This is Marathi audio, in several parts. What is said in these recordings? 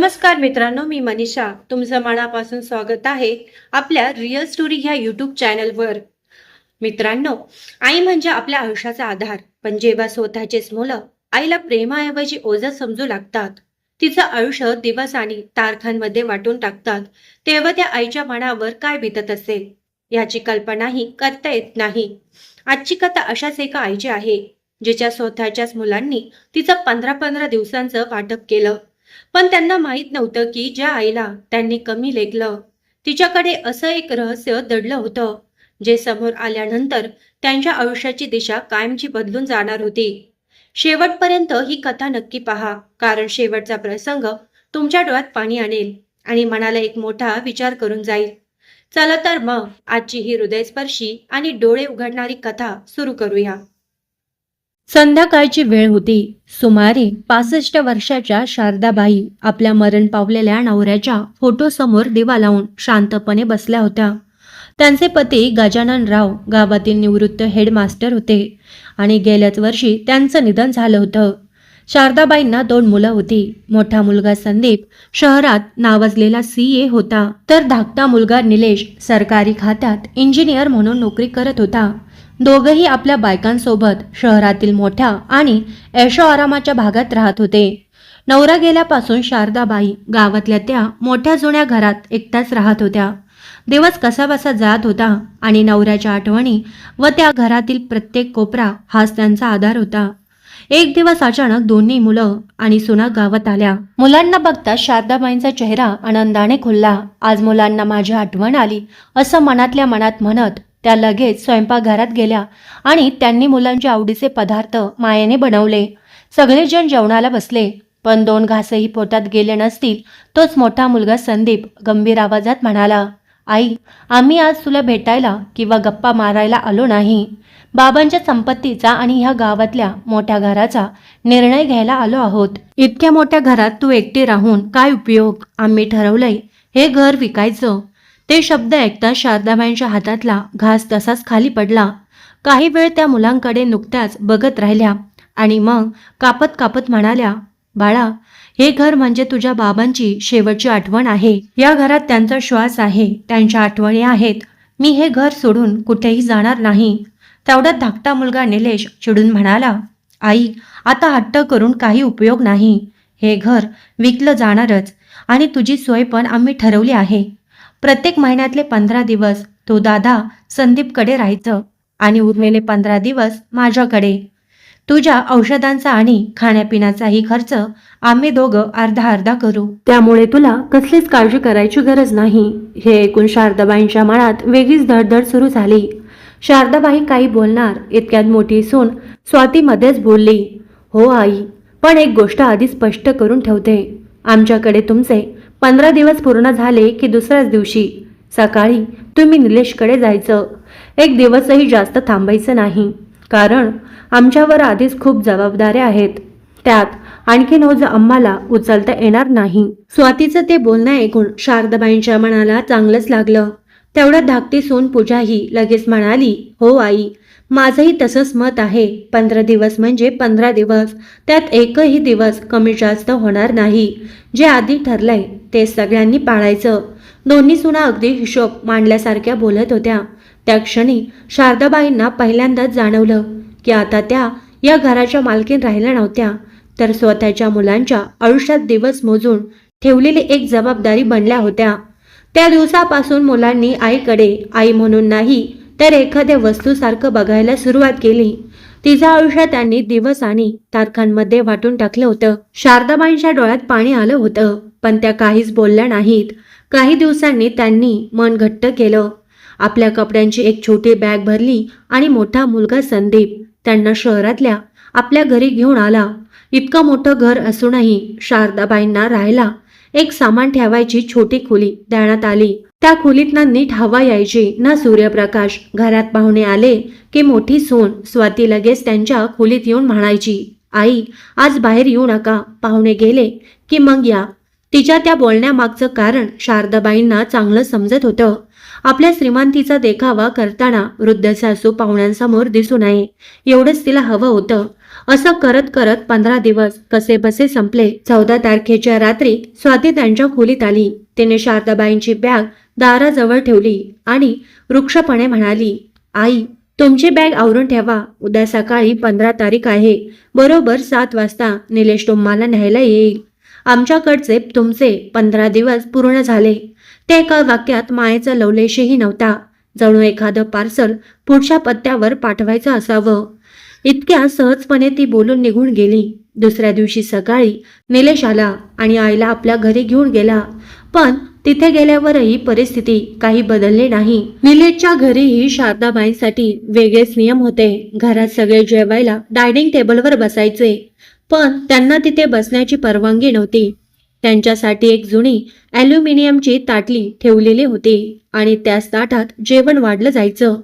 नमस्कार मित्रांनो, मी मनीषा तुमचं मनापासून स्वागत आहे आपल्या रिअल स्टोरी ह्या यूट्यूब चॅनलवर। मित्रांनो, आई म्हणजे आपल्या आयुष्याचा आधार, पण जेव्हा स्वतःचेच मुलं आईला प्रेमाऐवजी ओझं समजू लागतात, तिचं आयुष्य दिवस आणि तारखांमध्ये वाटून टाकतात, तेव्हा त्या आईच्या मनावर काय बीतत असेल याची कल्पनाही करता येत नाही। आजची कथा अशाच एका आईची आहे, जिच्या स्वतःच्याच मुलांनी तिचं 15-15 दिवसांचं वाटप केलं, पण त्यांना माहित नव्हतं की ज्या आईला त्यांनी कमी लेखलं, तिच्याकडे असं एक रहस्य दडलं होतं, जे समोर आल्यानंतर त्यांच्या आयुष्याची दिशा कायमची बदलून जाणार होती। शेवटपर्यंत ही कथा नक्की पहा, कारण शेवटचा प्रसंग तुमच्या डोळ्यात पाणी आणेल आणि मनाला एक मोठा विचार करून जाईल। चला तर मग आजची ही हृदयस्पर्शी आणि डोळे उघडणारी कथा सुरू करूया। संध्याकाळची वेळ होती। सुमारे 65 वर्षाच्या शारदाबाई आपल्या मरण पावलेल्या नवऱ्याच्या फोटोसमोर दिवा लावून शांतपणे बसल्या होत्या। त्यांचे पती गजाननराव गावातील निवृत्त हेडमास्टर होते आणि गेल्याच वर्षी त्यांचं निधन झालं होतं। शारदाबाईंना 2 मुलं होती। मोठा मुलगा संदीप शहरात नावाजलेला CA होता, तर धाकटा मुलगा निलेश सरकारी खात्यात इंजिनियर म्हणून नोकरी करत होता। दोघंही आपल्या बायकांसोबत शहरातील मोठ्या आणि ऐशो आरामाच्या भागात राहत होते। नवरा गेल्यापासून शारदाबाई गावातल्या त्या मोठ्या जुन्या घरात एकट्याच राहत होत्या। दिवस कसाबसा जात होता आणि नवऱ्याच्या आठवणी व त्या घरातील प्रत्येक कोपरा हाच त्यांचा आधार होता। एक दिवस अचानक दोन्ही मुलं आणि सुना गावात आल्या। मुलांना बघता शारदाबाईंचा चेहरा आनंदाने खुलला। आज मुलांना माझी आठवण आली, असं मनातल्या मनात म्हणत त्या लगेच स्वयंपाकघरात गेल्या आणि त्यांनी मुलांच्या आवडीचे पदार्थ मायेने बनवले। सगळेजण जेवणाला बसले, पण 2 घासही पोटात गेले नसतील, तोच मोठा मुलगा संदीप गंभीर आवाजात म्हणाला, आई, आम्ही आज तुला भेटायला किंवा गप्पा मारायला आलो नाही। बाबांच्या संपत्तीचा आणि ह्या गावातल्या मोठ्या घराचा निर्णय घ्यायला आलो आहोत। इतक्या मोठ्या घरात तू एकटी राहून काय उपयोग? आम्ही ठरवलंय हे घर विकायचं। ते शब्द ऐकता शारदाबाईंच्या हातातला घास तसाच खाली पडला। काही वेळ त्या मुलांकडे नुकत्याच बघत राहिल्या आणि मग कापत कापत म्हणाल्या, बाळा, हे घर म्हणजे तुझ्या बाबांची शेवटची आठवण आहे। या घरात त्यांचा श्वास आहे, त्यांच्या आठवणी आहेत। मी हे घर सोडून कुठेही जाणार नाही। तेवढ्यात धाकटा मुलगा निलेश चिडून म्हणाला, आई, आता हट्ट करून काही उपयोग नाही। हे घर विकलं जाणारच आणि तुझी सोय पण आम्ही ठरवली आहे। प्रत्येक महिन्यातले 15 दिवस तो दादा संदीपकडे राहायचं आणि उरलेले 15 दिवस माझ्याकडे। तुझ्या औषधांचा आणि खाण्यापिण्याचाही खर्च आम्ही दोघं अर्धा करू, त्यामुळे तुला कसलीच काळजी करायची गरज नाही। हे ऐकून शारदाबाईंच्या मनात वेगळीच धडधड सुरू झाली। शारदाबाई काही बोलणार इतक्यात मोठी सून स्वाती मध्येच बोलली, हो आई, पण एक गोष्ट आधी स्पष्ट करून ठेवते, आमच्याकडे तुमचे 15 दिवस पूर्ण झाले की दुसऱ्याच दिवशी सकाळी तुम्ही निलेशकडे जायचं। एक दिवसही जास्त थांबायचं नाही, कारण आमच्यावर आधीच खूप जबाबदाऱ्या आहेत, त्यात आणखीन ओझं आम्हाला उचलता येणार नाही। स्वातीचं ते बोलणं ऐकून शारदाबाईंच्या मनाला चांगलंच लागलं। तेवढ्या धाकटी सून पूजाही लगेच म्हणाली, हो आई, माझंही तसंच मत आहे। 15 दिवस म्हणजे 15 दिवस, त्यात एकही दिवस कमी जास्त होणार नाही। जे आधी ठरलंय ते सगळ्यांनी पाळायचं। दोन्ही सुना अगदी हिशोब मांडल्यासारख्या बोलत होत्या। त्या क्षणी शारदाबाईंना पहिल्यांदाच जाणवलं की आता त्या या घराच्या मालकीन राहिल्या नव्हत्या, तर स्वतःच्या मुलांच्या आयुष्यात दिवस मोजून ठेवलेली एक जबाबदारी बनल्या होत्या। त्या दिवसापासून मुलांनी आईकडे आई म्हणून नाही, तर एखाद्या वस्तूसारखं बघायला सुरुवात केली। तिचं आयुष्य त्यांनी दिवस आणि तारखांमध्ये वाटून टाकलं होतं। शारदाबाईंच्या डोळ्यात पाणी आलं होतं, पण त्या काहीच बोलल्या नाहीत। काही दिवसांनी त्यांनी मन घट्ट केलं। आपल्या कपड्यांची एक छोटी बॅग भरली आणि मोठा मुलगा संदीप त्यांना शहरातल्या आपल्या घरी घेऊन आला। इतकं मोठं घर असूनही शारदाबाईंना राहायला एक सामान ठेवायची छोटी खोली देण्यात आली। त्या खोलीत ना नीट हवा यायची ना सूर्यप्रकाश। घरात पाहुणे आले की मोठी सून स्वाती लगेच त्यांच्या खोलीत येऊन म्हणायची, आई, आज बाहेर येऊ नका, पाहुणे गेले की मग या। तिच्या त्या बोलण्यामागचं कारण शारदाबाईंना चांगलं समजत होतं। आपल्या श्रीमंतीचा देखावा करताना वृद्ध सासू पाहुण्यांसमोर दिसू नये एवढंच तिला हवं होतं। असं करत करत 15 दिवस कसेबसे संपले. 14 तारखेच्या रात्री स्वाती त्यांच्या खोलीत आली. तिने शारदाबाईंची बॅग दाराजवळ ठेवली आणि वृक्षपणे म्हणाली, आई, तुमची बॅग आवरून ठेवा. उद्या सकाळी 15 तारीख आहे. बरोबर 7 वाजता निलेश तुम्हाला न्यायला येईल. आमच्याकडचे तुमचे 15 दिवस पूर्ण झाले. त्या एका वाक्यात मायेचा लवलेशही नव्हता. जणू एखादं पार्सल पुढच्या पत्त्यावर पाठवायचं असावं. इतक्या सहजपणे ती बोलून निघून गेली. दुसऱ्या दिवशी सकाळी निलेश आला आणि आईला आपल्या घरी घेऊन गेला. पण तिथे गेल्यावरही परिस्थिती काही बदलली नाही. निलेशच्या घरीही शारदाबाईंसाठी वेगळेच नियम होते. घरात सगळे जेवायला डायनिंग टेबलवर बसायचे, पण त्यांना तिथे बसण्याची परवानगी नव्हती. त्यांच्यासाठी एक जुनी ॲल्युमिनियमची ताटली ठेवलेली होती आणि त्याच ताटात जेवण वाढलं जायचं.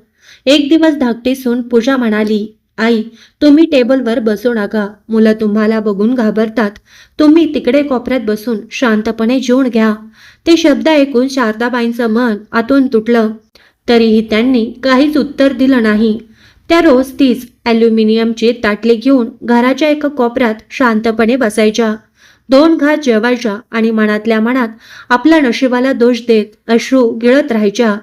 एक दिवस धाकटी सून पूजा म्हणाली, आई, तुम्ही टेबलवर बसू नका. मुलं तुम्हाला बघून घाबरतात. तुम्ही तिकडे कोपऱ्यात बसून शांतपणे जेवून घ्या. ते शब्द ऐकून शारदाबाईंचं मन आतून तुटलं. तरीही त्यांनी काहीच उत्तर दिलं नाही. त्या रोज तीच ॲल्युमिनियमची ताटली घेऊन घराच्या एका कोपऱ्यात शांतपणे बसायच्या. 2 घास जेवायच्या आणि मनातल्या मनात आपल्या नशिबाला दोष देत अश्रू गिळत राहायच्या.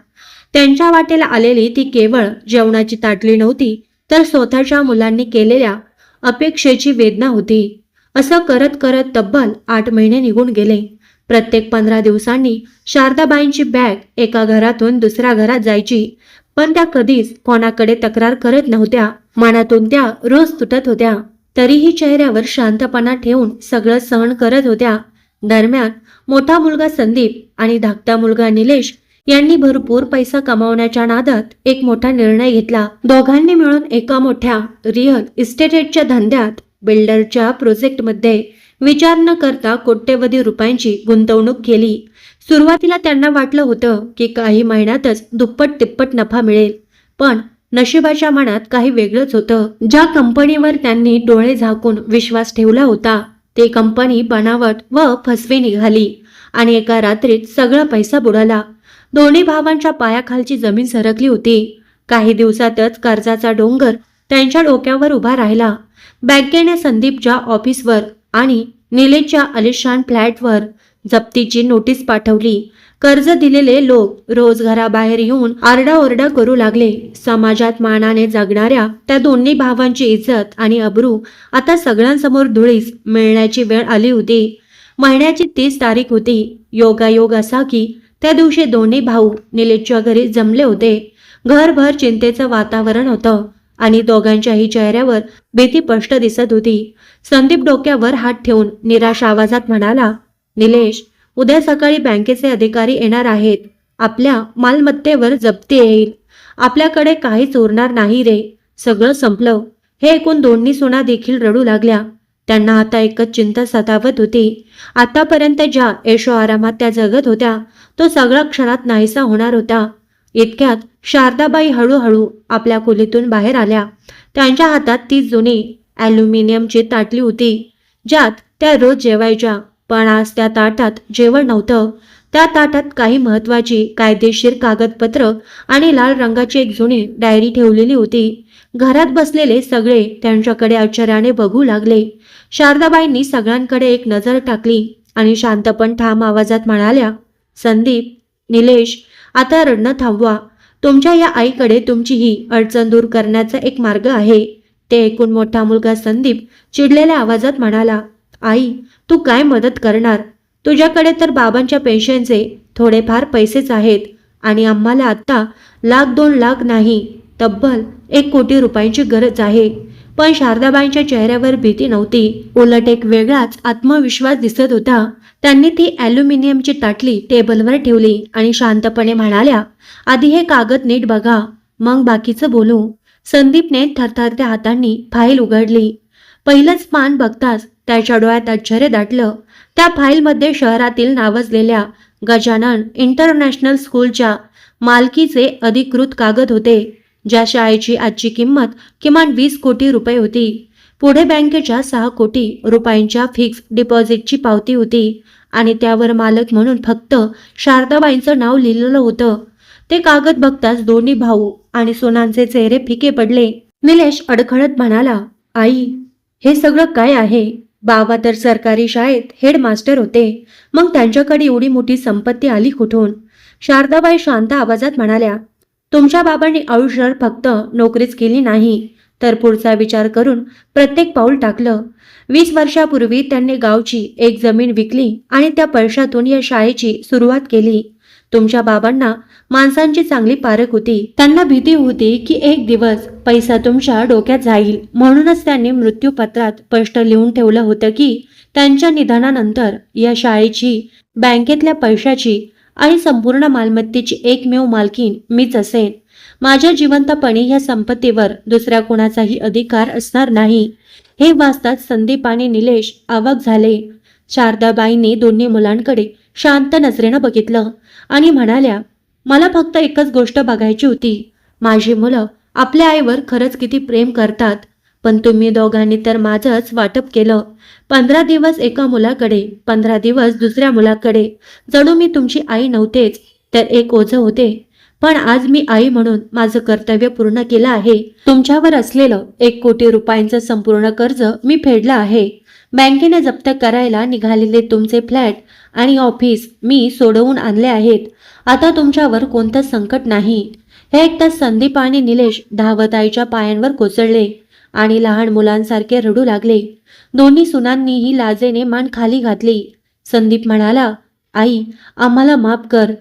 त्यांच्या वाटेला आलेली ती केवळ जेवणाची ताटली नव्हती, तर स्वतःच्या मुलांनी केलेल्या अपेक्षेची वेदना होती. असं करत करत तब्बल 8 महिने निघून गेले. प्रत्येक 15 दिवसांनी शारदाबाईंची बॅग एका घरातून दुसऱ्या घरात जायची, पण त्या कधीच कोणाकडे तक्रार करत नव्हत्या. मनातून त्या रोज तुटत होत्या, तरीही चेहऱ्यावर शांतपणा ठेवून सगळं सहन करत होत्या. दरम्यान मोठा मुलगा संदीप आणि धाकटा मुलगा निलेश यांनी भरपूर पैसा कमावण्याच्या नादात एक मोठा निर्णय घेतला. दोघांनी मिळून एका मोठ्या रिअल इस्टेटच्या धंद्यात, बिल्डरच्या प्रोजेक्टमध्ये विचार न करता कोट्यवधी रुपयांची गुंतवणूक केली. सुरुवातीला त्यांना वाटलं होतं की काही महिन्यातच दुप्पट तिप्पट नफा मिळेल, पण नशिबाच्या मनात काही वेगळंच होतं. ज्या कंपनीवर त्यांनी डोळे झाकून विश्वास ठेवला होता, ती कंपनी बनावट व फसवी निघाली आणि एका रात्रीत सगळा पैसा बुडाला. दोन्ही भावांच्या पायाखालची जमीन सरकली होती. काही दिवसातच कर्जाचा डोंगर त्यांच्या डोक्यावर उभा राहिला. बँकेने संदीपच्या ऑफिसवर आणि निलेशच्या आलिशान फ्लॅटवर जप्तीची नोटीस पाठवली. कर्ज दिलेले लोक रोज घराबाहेर येऊन आरडाओरडा करू लागले. समाजात मानाने जगणाऱ्या त्या दोन्ही भावांची इज्जत आणि अब्रू आता सगळ्यांसमोर धुळीस मिळण्याची वेळ आली होती. महिन्याची 30 तारीख होती. योगायोग असा की त्या दिवशी दोन्ही भाऊ निलेशच्या घरी जमले होते. घरभर चिंतेचं वातावरण होतं आणि दोघांच्याही चेहऱ्यावर भीती स्पष्ट दिसत होती. संदीप डोक्यावर हात ठेवून निराश आवाजात म्हणाला, निलेश, उद्या सकाळी बँकेचे अधिकारी येणार आहेत. आपल्या मालमत्तेवर जप्ती येईल. आपल्याकडे काहीच उरणार नाही रे. सगळं संपलं. हे ऐकून दोन्ही सुना देखील रडू लागल्या. त्यांना आता एकच चिंता सतावत होती. आतापर्यंत ज्या ऐशो आरामात त्या जगत होत्या, तो सगळा क्षणात नाहीसा होणार होता. इतक्यात शारदाबाई हळूहळू आपल्या खोलीतून बाहेर आल्या. त्यांच्या हातात ती जुनी ॲल्युमिनियमची ताटली होती, ज्यात त्या रोज जेवायच्या. पण आज त्या ताटात जेवण नव्हतं. त्या ताटात काही महत्वाची कायदेशीर कागदपत्र आणि लाल रंगाची एक जुनी डायरी ठेवलेली होती. घरात बसलेले सगळे त्यांच्याकडे आश्चर्याने बघू लागले. शारदाबाईंनी सगळ्यांकडे एक नजर टाकली आणि शांतपण ठाम आवाजात म्हणाल्या, संदीप, निलेश, आता रडणं थांबवा. तुमच्या या आईकडे तुमची ही अडचण दूर करण्याचा एक मार्ग आहे. ते ऐकून मोठा मुलगा संदीप चिडलेल्या आवाजात म्हणाला, आई, तू काय मदत करणार? तुझ्याकडे तर बाबांच्या पेन्शनचे थोडेफार पैसेच आहेत आणि आम्हाला आत्ता 1,00,000-2,00,000 नाही, तब्बल 1 कोटी रुपयांची गरज आहे. पण शारदाबाईंच्या चेहऱ्यावर भीती नव्हती, उलट एक वेगळाच आत्मविश्वास दिसत होता. त्यांनी ती ॲल्युमिनियमची ताटली टेबलवर ठेवली आणि शांतपणे म्हणाल्या, आधी हे कागद नीट बघा, मग बाकीचं बोलू. संदीपने थरथरत्या हातांनी फाईल उघडली. पहिलंच पान बघताच त्याच्या डोळ्यात आश्चर्य दाटलं. त्या फाईलमध्ये शहरातील नावाजलेल्या गजानन इंटरनॅशनल स्कूलच्या मालकीचे अधिकृत कागद होते, ज्या शाळेची आजची किंमत किमान 20 कोटी रुपये होती. पुढे बँकेच्या 6 कोटी रुपयांच्या फिक्स डिपॉझिटची पावती होती आणि त्यावर मालक म्हणून फक्त शारदाबाईंचं नाव लिहिलेलं होतं. ते कागद बघताच दोन्ही भाऊ आणि सोनांचे चेहरे फिके पडले. निलेश अडखळत म्हणाला, आई, हे सगळं काय आहे? बाबा तर सरकारी शाळेत हेडमास्टर होते. मग त्यांच्याकडे एवढी मोठी संपत्ती आली कुठून? शारदाबाई शांत आवाजात म्हणाल्या, तुमच्या बाबांनी आयुष्यभर फक्त नोकरीच केली नाही, तर पुढचा विचार करून प्रत्येक पाऊल टाकलं. 20 वर्षापूर्वी त्यांनी गावची एक जमीन विकली आणि त्या पैशातून या शाळेची सुरुवात केली. तुमच्या बाबांना माणसांची चांगली पारख होती. त्यांना भीती होती की एक दिवस पैसा तुमच्या डोक्यात जाईल. म्हणूनच त्यांनी मृत्यूपत्रात स्पष्ट लिहून ठेवलं होतं की त्यांच्या निधनानंतर या शाळेची, बँकेतल्या पैशाची आणि संपूर्ण मालमत्तेची एकमेव मालकीण मीच असेन. माझ्या जिवंतपणी या संपत्तीवर दुसऱ्या कोणाचाही अधिकार असणार नाही. हे वाचताच संदीप आणि निलेश अवाक झाले. शारदाबाईंनी दोन्ही मुलांकडे शांत नजरेनं बघितलं आणि म्हणाल्या, मला फक्त एकच गोष्ट बघायची होती. माझी मुलं आपल्या आईवर खरंच किती प्रेम करतात. पण तुम्ही दोघांनी तर माझंच वाटप केलं. 15 दिवस एका मुलाकडे, 15 दिवस दुसऱ्या मुलाकडे. जणू मी तुमची आई नव्हतेच, तर एक ओझं होते. पण आज मी आई म्हणून माझं कर्तव्य पूर्ण केलं आहे. तुमच्यावर असलेलं 1 कोटी रुपयांचं संपूर्ण कर्ज मी फेडलं आहे. बँकेने जप्त करायला निघालेले तुमचे फ्लॅट आणि ऑफिस मी सोडवून आणले आहेत. आता तुमच्यावर कोणतं संकट नाही. हे ऐकताच संदीप आणि निलेश धावत आईच्या पायांवर कोसळले आणि लहान मुलांसारखे रडू लागले. दोन्ही सुनांनीही लाजेने मान खाली घातली. संदीप म्हणाला, आई, आम्हाला माफ कर.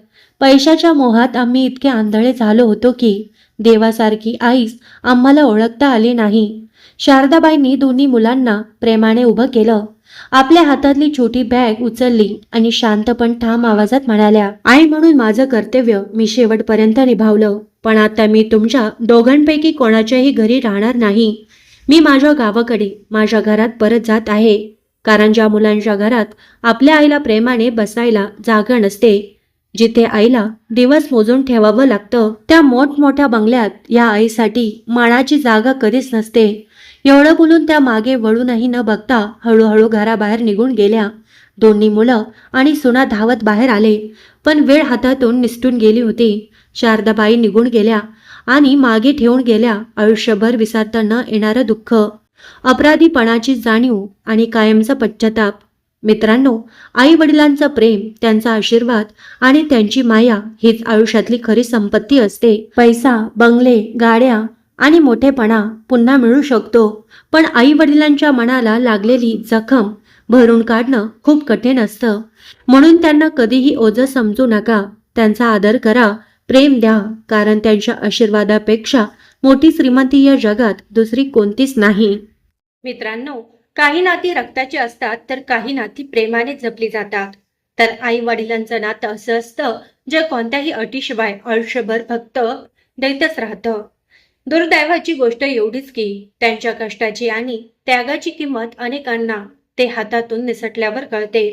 पैशाच्या मोहात आम्ही इतके आंधळे झालो होतो की देवासारखी आईच आम्हाला ओळखता आली नाही. शारदाबाईंनी दोन्ही मुलांना प्रेमाने उभं केलं. आपल्या हातातली छोटी बॅग उचलली आणि शांत पण ठाम आवाजात म्हणाल्या, आई म्हणून माझं कर्तव्य मी शेवटपर्यंत निभावलं. पण आता मी तुमच्या दोघांपैकी कोणाच्याही घरी राहणार नाही. मी माझ्या गावाकडे, माझ्या घरात परत जात आहे. कारण ज्या मुलांच्या घरात आपल्या आईला प्रेमाने बसायला जागा नसते, जिथे आईला दिवस मोजून ठेवावं लागतं, त्या मोठमोठ्या बंगल्यात या आईसाठी मानाची जागा कधीच नसते. एवढं बोलून त्या मागे वळूनही न बघता हळूहळू घराबाहेर निघून गेल्या. दोन्ही मुलं आणि सुना धावत बाहेर आले. पण वेळ हातातून निसटून गेली होती. शारदाबाई निघून गेल्या आणि मागे ठेवून गेल्या आयुष्यभर विसरता न येणारं दुःख, अपराधीपणाची जाणीव आणि कायमचा पश्चाताप. मित्रांनो, आई वडिलांचं प्रेम, त्यांचा आशीर्वाद आणि त्यांची माया हीच आयुष्यातली खरी संपत्ती असते. पैसा, बंगले, गाड्या आणि मोठेपणा पुन्हा मिळू शकतो, पण आई वडिलांच्या मनाला लागलेली जखम भरून काढणं खूप कठीण असतं. म्हणून त्यांना कधीही ओझं समजू नका. त्यांचा आदर करा, प्रेम द्या, कारण त्यांच्या आशीर्वादापेक्षा मोठी श्रीमंती या जगात दुसरी कोणतीच नाही. मित्रांनो, काही नाती रक्ताची असतात तर काही नाती प्रेमाने जपली जातात. तर आई वडिलांचं नातं असं असतं जे कोणत्याही अटीशिवाय आयुष्यभर फक्त देतच राहतं. दुर्दैवाची गोष्ट एवढीच की त्यांच्या कष्टाची आणि त्यागाची किंमत अनेकांना ते हातातून निसटल्यावर कळते.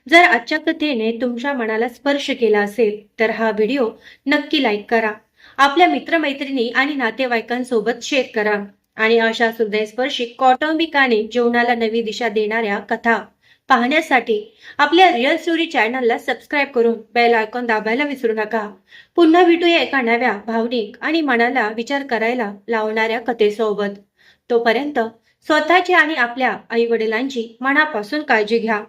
जर आजच्या कथेने तुमच्या मनाला स्पर्श केला असेल तर हा व्हिडिओ नक्की लाईक करा, आपल्या मित्रमैत्रिणी आणि नातेवाईकांसोबत शेअर करा आणि अशा हृदयस्पर्शी कौटुंबिक आणि जीवनाला नवी दिशा देणाऱ्या कथा पाहण्यासाठी आपल्या रिअल स्टोरी चॅनलला सबस्क्राईब करून बेल आयकॉन दाबायला विसरू नका. पुन्हा भेटूया एका नव्या भावनिक आणि मनाला विचार करायला लावणाऱ्या कथेसोबत. तोपर्यंत स्वतःची आणि आपल्या आई वडिलांची मनापासून काळजी घ्या.